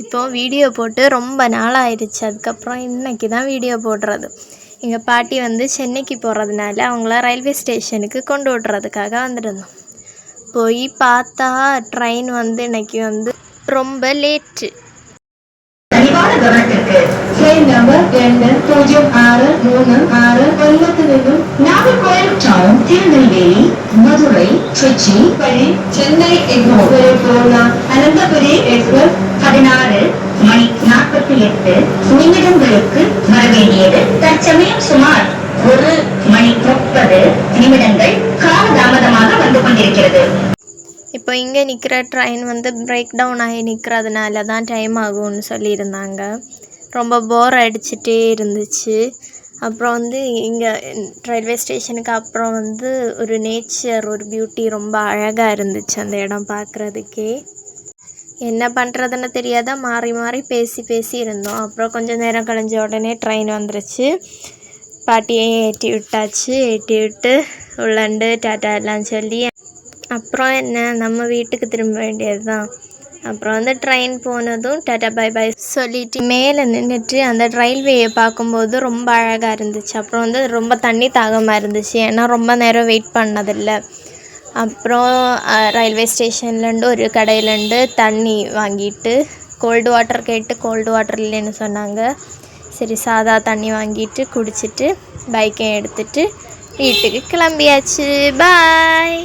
இப்போது வீடியோ போட்டு ரொம்ப நாள் ஆயிடுச்சு. அதுக்கப்புறம் இன்றைக்கி தான் வீடியோ போடுறது. எங்கள் பாட்டி வந்து சென்னைக்கு போகிறதுனால அவங்கள ரயில்வே ஸ்டேஷனுக்கு கொண்டு விட்றதுக்காக வந்துருந்தோம். போய் பார்த்தா ட்ரெயின் வந்து இன்றைக்கி வந்து ரொம்ப லேட்டு. ട്രെയിൻ നമ്പർ 206336 കൊല്ലത്ത് നിന്നും നാഗർകോയിൽ ടൗൺ തിരുനെൽവേലി മധുரை ട്രിച്ചി വഴി ചെന്നൈ എഗ്മോർ വരെ പോകുന്ന അനന്തപുരി എക്സ്പ്രസ് 16:48 நிமிடங்களுக்கு வரவேண்டியது தற்சமயம் சுமார் 1:30 காலதாமதமாக வந்து கொண்டிருக்கிறது. இப்போ இங்கே நிற்கிற ட்ரெயின் வந்து பிரேக் டவுன் ஆகி நிற்கிறதுனால தான் டைம் ஆகும்னு சொல்லியிருந்தாங்க. ரொம்ப போர் அடிச்சுட்டே இருந்துச்சு. அப்புறம் வந்து இங்கே ரயில்வே ஸ்டேஷனுக்கு அப்புறம் வந்து ஒரு நேச்சர், ஒரு பியூட்டி ரொம்ப அழகாக இருந்துச்சு அந்த இடம் பார்க்குறதுக்கே. என்ன பண்ணுறதுன்னு தெரியாத மாறி மாறி பேசி இருந்தோம். அப்புறம் கொஞ்சம் நேரம் கழிஞ்ச உடனே ட்ரெயின் வந்துருச்சு. பாட்டியை ஏற்றி விட்டாச்சு. ஏற்றி விட்டு உள்ளண்டு டாட்டா எல்லாம் சொல்லி அப்புறம் என்ன நம்ம வீட்டுக்கு திரும்ப வேண்டியது தான். அப்புறம் வந்து ட்ரெயின் போனதும் டாட்டா பை பை சொல்லிட்டு மேலே நின்றுட்டு அந்த ரயில்வேயை பார்க்கும்போது ரொம்ப அழகாக இருந்துச்சு. அப்புறம் வந்து ரொம்ப தண்ணி தாகமாக இருந்துச்சு, ஏன்னா ரொம்ப நேரம் வெயிட் பண்ணதில்லை. அப்புறம் ரயில்வே ஸ்டேஷன்லேருந்து ஒரு கடையிலேருந்து தண்ணி வாங்கிட்டு கோல்டு வாட்டர் கேட்டு கோல்டு வாட்டர் இல்லைன்னு சொன்னாங்க. சரி சாதா தண்ணி வாங்கிட்டு குடிச்சிட்டு பைக்கை எடுத்துகிட்டு வீட்டுக்கு கிளம்பியாச்சு. பாய்.